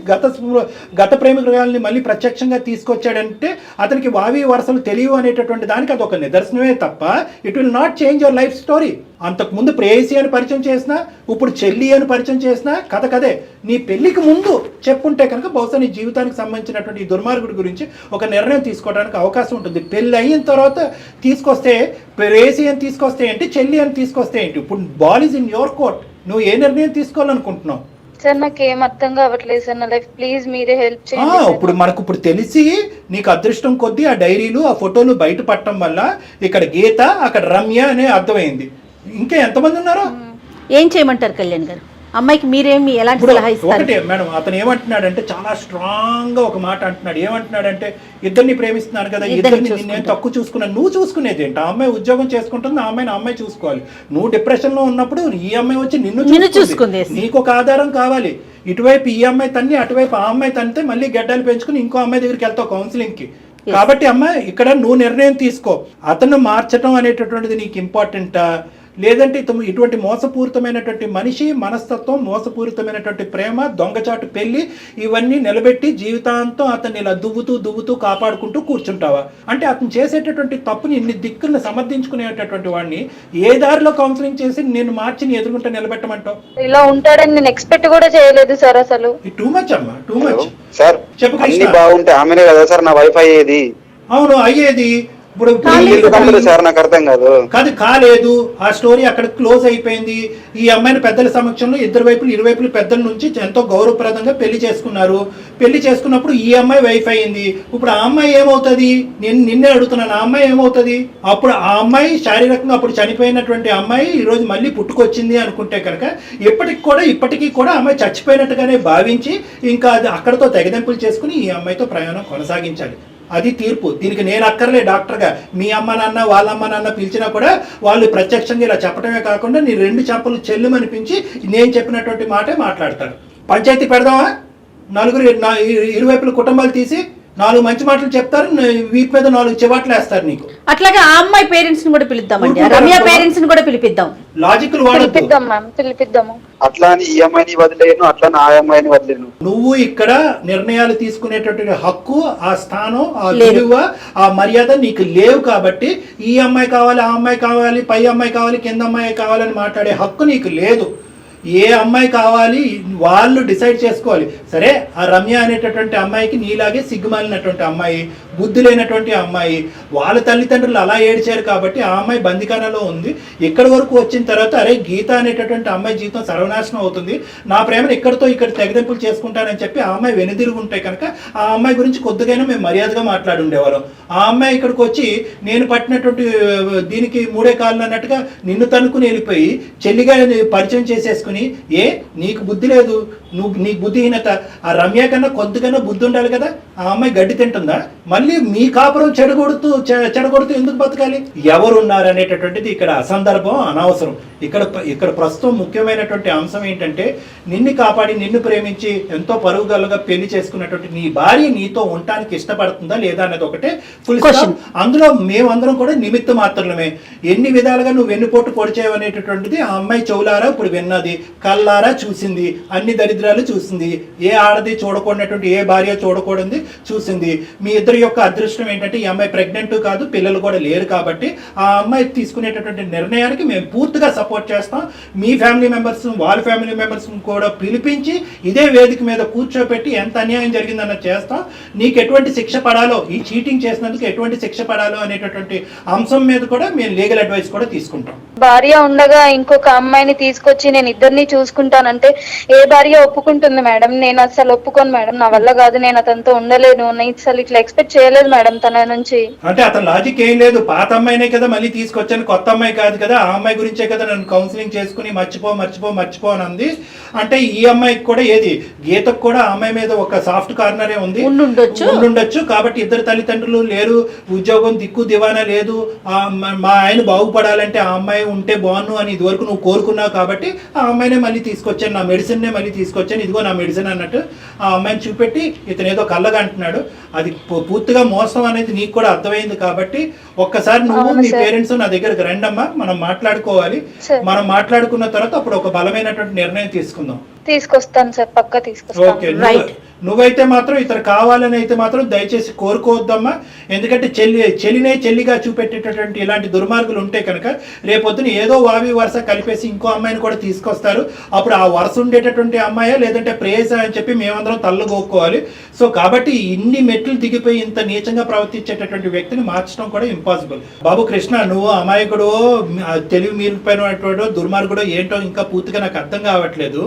గత ప్రేమికురాలని మళ్ళీ ప్రత్యక్షంగా తీసుకొచ్చాడంటే అతనికి వావి వరసలు తెలియవు అనేటటువంటి దానికి అదొక నిదర్శనమే తప్ప it will not change your life story. అంతకుముందు ప్రేయసి అని పరిచయం చేసినా, ఇప్పుడు చెల్లి అని పరిచయం చేసినా కథ కదే. నీ పెళ్లికి ముందు చెప్పుంటే కనుక బహుశా నీ జీవితానికి సంబంధించినటువంటి ఈ దుర్మార్గుడి గురించి ఒక నిర్ణయం తీసుకోవడానికి అవకాశం ఉంటుంది. పెళ్ళి అయిన తర్వాత తీసుకొస్తే ప్రేయసి అని తీసుకొస్తే ఏంటి, చెల్లి అని తీసుకొస్తే ఏంటి? ఇప్పుడు ball is in your court. నువ్వు ఏ నిర్ణయం తీసుకోవాలనుకుంటున్నావు? సార్ నాకు ఏం అర్థం కావట్లేదు సార్, నా లైఫ్ ప్లీజ్ మీరే హెల్ప్ చేయండి. ఇప్పుడు మనకు ఇప్పుడు తెలిసి నీకు అదృష్టం కొద్దీ ఆ డైరీలు ఆ ఫోటోలు బయట పట్టడం వల్ల ఇక్కడ గీత అక్కడ రమ్య అనే అర్థమైంది. ఇంకా ఎంతమంది ఉన్నారు? ఏం చేయమంటారు కళ్యాణ్ గారు? అమ్మాయికి మీరేమి ఎలాంటి ఇప్పుడు సలహా ఇస్తారు? ఒకటే మేడం, అతను ఏమంటున్నాడంటే చాలా స్ట్రాంగ్ గా ఒక మాట అంటున్నాడు. ఏమంటున్నాడంటే ఇద్దరిని ప్రేమిస్తున్నాను కదా, ఇద్దరిని నేను తక్కువ చూసుకున్నాను. నువ్వు చూసుకునేది ఏంటి? ఆ అమ్మాయి ఉద్యోగం చేసుకుంటుంది, ఆ అమ్మాయిని ఆ అమ్మాయి చూసుకోవాలి. నువ్వు డిప్రెషన్ లో ఉన్నప్పుడు ఈ అమ్మాయి వచ్చి నిన్ను చూసుకుంది. నీకు ఒక ఆధారం కావాలి. ఇటువైపు ఈ అమ్మాయి తన్ని, అటువైపు ఆ అమ్మాయి తనితే మళ్ళీ గడ్డలు పెంచుకుని ఇంకో అమ్మాయి దగ్గరికి వెళ్తావు కౌన్సిలింగ్ కి. కాబట్టి అమ్మాయి ఇక్కడ నువ్వు నిర్ణయం తీసుకో. అతను మార్చడం అనేటటువంటిది నీకు ఇంపార్టెంటా, లేదంటే ఇటువంటి మోసపూరితమైనటువంటి మనిషి మనస్తత్వం, మోసపూరితమైనటువంటి ప్రేమ, దొంగచాటు పెళ్లి ఇవన్నీ నిలబెట్టి జీవితాంతం అతన్ని ఇలా దువ్వుతూ కాపాడుకుంటూ కూర్చుంటావా? అంటే అతను చేసేటటువంటి తప్పుని ఇన్ని దిక్కులను సమర్థించుకునేటటువంటి వాడిని ఏ దారిలో కౌన్సిలింగ్ చేసి నేను మార్చి ఎదుర్కొంటే నిలబెట్టమంటావు? ఇలా ఉంటాడని నేను ఎక్స్పెక్ట్ కూడా చేయలేదు సార్ అసలు. టూ మచ్ అమ్మా, టూ మచ్. సార్ చెప్పు అన్ని కృష్ణ. బాగుంటే ఆమెనే కదా సార్ నా వైఫ్ అయ్యేది. అవును అయ్యేది. ఇప్పుడు సార్ నాకు అర్థం కాదు. కాలేదు. ఆ స్టోరీ అక్కడ క్లోజ్ అయిపోయింది. ఈ అమ్మాయిని పెద్దల సమక్షంలో ఇరువైపులు పెద్దల నుంచి ఎంతో గౌరవప్రదంగా పెళ్లి చేసుకున్నారు. పెళ్లి చేసుకున్నప్పుడు ఈ అమ్మాయి వైఫ్ అయింది. ఇప్పుడు ఆ అమ్మాయి ఏమవుతుంది? నేను నిన్నే అడుగుతున్నాను, ఆ అమ్మాయి ఏమవుతుంది? అప్పుడు ఆ అమ్మాయి శారీరకంగా అప్పుడు చనిపోయినటువంటి అమ్మాయి ఈ రోజు మళ్ళీ పుట్టుకొచ్చింది అనుకుంటే కనుక ఇప్పటికీ కూడా అమ్మాయి చచ్చిపోయినట్టుగానే భావించి ఇంకా అది అక్కడతో తెగదెంపులు చేసుకుని ఈ అమ్మాయితో ప్రయాణం కొనసాగించాలి. అది తీర్పు. దీనికి నేను అక్కర్లే డాక్టర్గా. మీ అమ్మ నాన్న వాళ్ళ అమ్మ నాన్న పిలిచినా కూడా వాళ్ళు ప్రత్యక్షంగా ఇలా చెప్పడమే కాకుండా నీ 2 చెంపలు చెల్లుమనిపించి నేను చెప్పినటువంటి మాటే మాట్లాడతారు. పంచాయతీ పెడదామా? ఇరువైపుల కుటుంబాలు తీసి 4 మంచి మాటలు చెప్తారు, వీటి మీద 4 చివాట్లు వేస్తారు నీకు. అట్లాగే ఆ అమ్మాయి పేరెంట్స్ ని కూడా పిలుద్దామండి, రమ్య పేరెంట్స్ ని కూడా పిలిపిద్దాం. లాజికల్ పిలిపిద్దాము. అట్లా అని ఈ అమ్మాయిని వదిలేను, అట్లా ఆ అమ్మాయిని వదిలేను. నువ్వు ఇక్కడ నిర్ణయాలు తీసుకునేటటువంటి హక్కు, ఆ స్థానం, ఆ విలువ, ఆ మర్యాద నీకు లేవు. కాబట్టి ఈ అమ్మాయి కావాలి, ఆ అమ్మాయి కావాలి, పై అమ్మాయి కావాలి, కింద అమ్మాయి కావాలని మాట్లాడే హక్కు నీకు లేదు. ఏ అమ్మాయి కావాలి వాళ్ళు డిసైడ్ చేసుకోవాలి. సరే, ఆ రమ్య అనేటటువంటి అమ్మాయికి నీలాగే సిగ్గుమాలినటువంటి అమ్మాయి, బుద్ధి లేనటువంటి అమ్మాయి, వాళ్ళ తల్లిదండ్రులు అలా ఏడ్చారు కాబట్టి ఆ అమ్మాయి బందికానలో ఉంది. ఇక్కడి వరకు వచ్చిన తర్వాత అరే గీత అనేటటువంటి అమ్మాయి జీవితం సర్వనాశనం అవుతుంది, నా ప్రేమను ఇక్కడ తెగదెంపులు చేసుకుంటానని చెప్పి ఆ అమ్మాయి వెనుదిరుగుంటే కనుక ఆ అమ్మాయి గురించి కొద్దిగైనా మేము మర్యాదగా మాట్లాడి ఉండేవాళ్ళం. ఆ అమ్మాయి ఇక్కడికి వచ్చి నేను పట్టినటువంటి దీనికి 3 కాళ్ళు అన్నట్టుగా నిన్ను తనుకుని వెళ్ళిపోయి చెల్లిగా పరిచయం చేసేసుకుని, ఏ నీకు బుద్ధి లేదు, నీకు బుద్ధిహీనత. ఆ రమ్య కన్నా కొద్దిగానో బుద్ధి ఉండాలి కదా. ఆ అమ్మాయి గడ్డి తింటుందా? మళ్ళీ మీ కాపురం చెడగొడుతూ ఎందుకు బతకాలి? ఎవరున్నారు అనేటటువంటిది ఇక్కడ అసందర్భం, అనవసరం. ఇక్కడ ప్రస్తుతం ముఖ్యమైనటువంటి అంశం ఏంటంటే నిన్ను కాపాడి నిన్ను ప్రేమించి ఎంతో పరుగుగలగా పెళ్లి చేసుకున్నటువంటి నీ భార్య నీతో ఉండటానికి ఇష్టపడుతుందా లేదా అన్నది ఒకటే ఫుల్ స్టాప్. అందులో మేమందరం కూడా నిమిత్త మాత్రమే. ఎన్ని విధాలుగా నువ్వు వెన్నుపోటు పొడిచేవు అనేటటువంటిది ఆ అమ్మాయి చెవులారా ఇప్పుడు విన్నది, కళ్ళారా చూసింది, అన్ని దరిద్రాలు చూసింది. ఏ ఆడది చూడకూడనటువంటి, ఏ భార్య చూడకూడదు చూసింది. మీ ఇద్దరి యొక్క అదృష్టం ఏంటంటే ఈ అమ్మాయి ప్రెగ్నెంట్ కాదు, పిల్లలు కూడా లేరు. కాబట్టి ఆ అమ్మాయి తీసుకునేటటువంటి నిర్ణయానికి మేము పూర్తిగా సపోర్ట్ చేస్తాం. మీ ఫ్యామిలీ మెంబర్స్, వాళ్ళ ఫ్యామిలీ మెంబర్స్ కూడా పిలిపించి ఇదే వేదిక మీద కూర్చోపెట్టి ఎంత అన్యాయం జరిగిందన్నది చేస్తాం. నీకు ఎటువంటి శిక్ష పడాలో, ఈ చీటింగ్ చేసినందుకు ఎటువంటి శిక్ష పడాలో అనేటటువంటి అంశం మీద కూడా మేము లీగల్ అడ్వైస్ కూడా తీసుకుంటాం. భార్య ఉండగా ఇంకొక అమ్మాయిని తీసుకొచ్చి నేను ఇద్దరిని చూసుకుంటానంటే ఏ భార్య ఒప్పుకుంటుంది మేడం? నేను అసలు ఒప్పుకోను మేడం, నా వల్ల కాదు, నేను అతనితో ఉండలేను. నేను అసలు ఇట్లా ఎక్స్పెక్ట్ చేయలేదు మేడం తన నుంచి. అంటే అతను లాజిక్ ఏం లేదు, పాత అమ్మాయినే కదా మళ్ళీ తీసుకొచ్చాను, కొత్త అమ్మాయి కాదు కదా, ఆ అమ్మాయి గురించే కదా నన్ను కౌన్సిలింగ్ చేసుకుని మర్చిపో అని అంది. అంటే ఈ అమ్మాయికి కూడా ఏది గీతకు కూడా ఆ అమ్మాయి మీద ఒక సాఫ్ట్ కార్నరే ఉంది, ఉండుండొచ్చు. కాబట్టి ఇద్దరు తల్లిదండ్రులు లేరు, ఉద్యోగం దిక్కు దివానా లేదు, మా ఆయన బాగుపడాలంటే ఆ అమ్మాయి ఉంటే బాగున్ను అని ఇదివరకు నువ్వు కోరుకున్నావు. కాబట్టి ఆ అమ్మాయినే మళ్ళీ తీసుకొచ్చాను, నా మెడిసిన్నే మళ్ళీ తీసుకొచ్చాను, ఇదిగో నా మెడిసిన్ అన్నట్టు ఆ అమ్మాయిని చూపెట్టి ఇతను ఏదో కళ్ళగా అంటున్నాడు. అది పూర్తిగా మోసం అనేది నీకు కూడా అర్థమైంది. కాబట్టి ఒక్కసారి నువ్వు మీ పేరెంట్స్ నా దగ్గరకు రండమ్మా, మనం మాట్లాడుకోవాలి. మనం మాట్లాడుకున్న తర్వాత అప్పుడు ఒక బలమైనటువంటి నిర్ణయం తీసుకొస్తాను సార్, పక్కా తీసుకొస్తాను. ఓకే, నువ్వైతే మాత్రం ఇతను కావాలని అయితే మాత్రం దయచేసి కోరుకోవద్దమ్మా. ఎందుకంటే చెల్లినే చెల్లిగా చూపెట్టేటటువంటి ఇలాంటి దుర్మార్గులు ఉంటే కనుక రేపొద్దున ఏదో వావి వరుస కలిపేసి ఇంకో అమ్మాయిని కూడా తీసుకొస్తారు. అప్పుడు ఆ వరుస ఉండేటటువంటి అమ్మాయా లేదంటే ప్రేయస అని చెప్పి మేమందరం తల్లు గోక్కోవాలి. సో కాబట్టి ఇన్ని మెట్లు దిగిపోయి ఇంత నీచంగా ప్రవర్తించేటటువంటి వ్యక్తిని మార్చడం కూడా ఇంపాసిబుల్. బాబు కృష్ణ, నువ్వు అమాయకుడు, తెలివి మీరిపోయినటువంటి దుర్మార్గుడు ఏంటో ఇంకా పూర్తిగా నాకు అర్థం కావట్లేదు.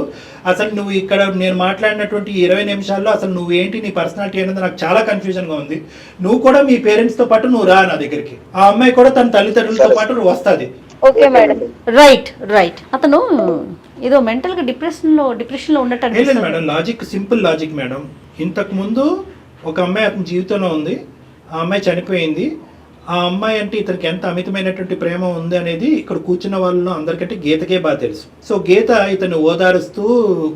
అసలు నువ్వు ఇక్కడ నేను మాట్లాడినటువంటి 20 నిమిషాల్లో అసలు నువ్వేంటి, నీ పర్సనాలిటీ అనేది నాకు చాలా కన్ఫ్యూజన్గా ఉంది. నువ్వు కూడా మీ పేరెంట్స్తో పాటు నువ్వు రా నా దగ్గరికి, ఆ అమ్మాయి కూడా తన తల్లిదండ్రులతో పాటు వస్తుంది. Okay madam. రైట్. అతను ఏదో మెంటల్గా డిప్రెషన్లో ఉన్నట్టు ఏం లేదు అనిపిస్తుంది. Madam, logic simple logic madam. ఇంతకు ముందు ఒక అమ్మాయి అతని జీవితంలో ఉంది, ఆ అమ్మాయి చనిపోయింది. ఆ అమ్మాయి అంటే ఇతనికి ఎంత అమితమైనటువంటి ప్రేమ ఉంది అనేది ఇక్కడ కూర్చున్న వాళ్ళలో అందరికంటే గీతకే బాగా తెలుసు. సో గీత ఇతను ఓదారుస్తూ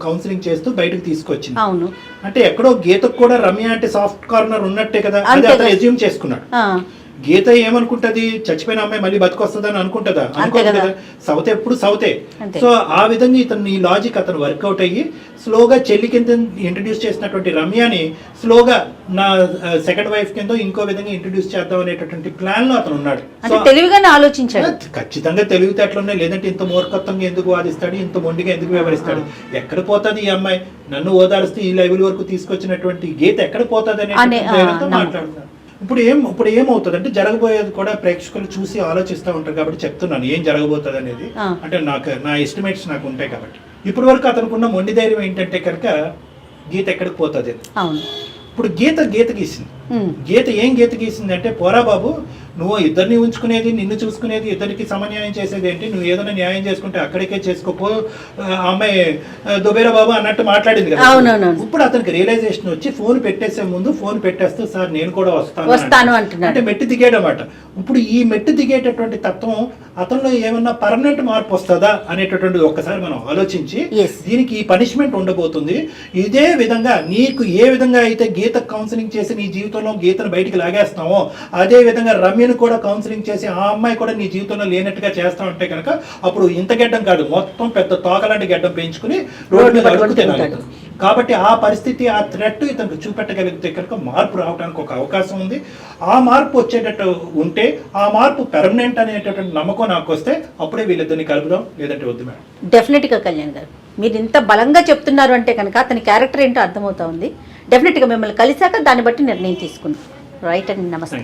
కౌన్సిలింగ్ చేస్తూ బయటకు తీసుకొచ్చింది. అవును. అంటే ఎక్కడో గీతకు కూడా రమ్య అంటే సాఫ్ట్ కార్నర్ ఉన్నట్టే కదా, అది అంతే అతను కదా. ఎజ్యూమ్ చేసుకున్నాడు. ఆ, గీత ఏమనుకుంటది, చచ్చిపోయిన అమ్మాయి మళ్ళీ బతికొస్తుందని అనుకుంటుందా? అనుకోదు కదా. కదా. సౌతే ఎప్పుడు సౌతే. అంతే. సో ఆ విధంగా ఇతను ఈ లాజిక్ అతను వర్కౌట్ అయ్యి స్లోగా చెల్లి కింద ఇంట్రడ్యూస్ చేసినటువంటి రమ్యని స్లోగా నా సెకండ్ వైఫ్ కింద ఇంకో విధంగా ఇంట్రడ్యూస్ చేద్దాం అనేటటువంటి ప్లాన్ లో అతను ఉన్నాడు. అంటే తెలివిగానే ఆలోచించాడు. ఖచ్చితంగా తెలివితేటలున్నాయి, లేదంటే ఇంత మూర్ఖత్వంగా ఎందుకు వాదిస్తాడు, ఇంత మొండిగా ఎందుకు వ్యవహరిస్తాడు? ఎక్కడ పోతుంది ఈ అమ్మాయి, నన్ను ఓదారుస్తూ ఈ లెవెల్ వరకు తీసుకొచ్చినటువంటి గీత ఎక్కడ పోతుంది అనేది మాట్లాడుతున్నాడు. ఇప్పుడు ఏమవుతుంది అంటే జరగబోయేది కూడా ప్రేక్షకులు చూసి ఆలోచిస్తూ ఉంటారు కాబట్టి చెప్తున్నాను ఏం జరగబోతుంది అనేది. అంటే నా ఎస్టిమేట్స్ నాకు ఉంటాయి కాబట్టి. ఇప్పటి వరకు అతనుకున్న మొండి ధైర్యం ఏంటంటే కనుక గీత ఎక్కడికి పోతుంది. అవును. ఇప్పుడు గీత గీసింది. గీత గీసింది అంటే పోరా బాబు, నువ్వు ఇద్దరిని ఉంచుకునేది, నిన్ను చూసుకునేది, ఇద్దరికి సమన్యాయం చేసేది ఏంటి? నువ్వు ఏదైనా న్యాయం చేసుకుంటే అక్కడికే చేసుకోపో, అమ్మాయి దుబేరా బాబు అన్నట్టు మాట్లాడింది కదా. ఇప్పుడు అతనికి రియలైజేషన్ వచ్చి ఫోన్ పెట్టేసే ముందు ఫోన్ పెట్టేస్తూ సార్ నేను కూడా వస్తాను అంటున్నాడు. అంటే మెట్టు దిగాడన్నమాట. ఇప్పుడు ఈ మెట్టు దిగేటటువంటి తత్వం అతనిలో ఏమన్నా పర్మనెంట్ మార్పు వస్తుందా అనేటటువంటిది ఒక్కసారి మనం ఆలోచించి దీనికి ఈ పనిష్మెంట్ ఉండబోతుంది. ఇదే విధంగా నీకు ఏ విధంగా అయితే గీత కౌన్సిలింగ్ చేసి నీ జీవితంలో గీతను బయటికి లాగేస్తామో అదే విధంగా రమ్యను కూడా కౌన్సిలింగ్ చేసి ఆ అమ్మాయి కూడా నీ జీవితంలో లేనట్టుగా చేస్తా ఉంటే కనుక అప్పుడు ఇంత గెడ్డం కాదు, మొత్తం పెద్ద తోకలాంటి గెడ్డం పెంచుకుని రోడ్డు మీద అడుగుతే కాబట్టి ఆ పరిస్థితి, ఆ థ్రెట్ ఇతనికి చూపెట్టగలిగితే కనుక మార్పు రావడానికి ఒక అవకాశం ఉంది. ఆ మార్పు వచ్చేటట్టు ఉంటే, ఆ మార్పు పెర్మనెంట్ అనేటటువంటి నమ్మకం నాకు వస్తే అప్పుడే వీళ్ళిద్దరిని కలుపుదాం, లేదంటే వద్దు మేడం. డెఫినెట్గా కళ్యాణ్ గారు మీరు ఇంత బలంగా చెప్తున్నారు అంటే కనుక అతని క్యారెక్టర్ ఏంటో అర్థమవుతా ఉంది. డెఫినెట్గా మిమ్మల్ని కలిసాక దాన్ని బట్టి నిర్ణయం తీసుకున్నాం. రైట్ అండి, నమస్తే.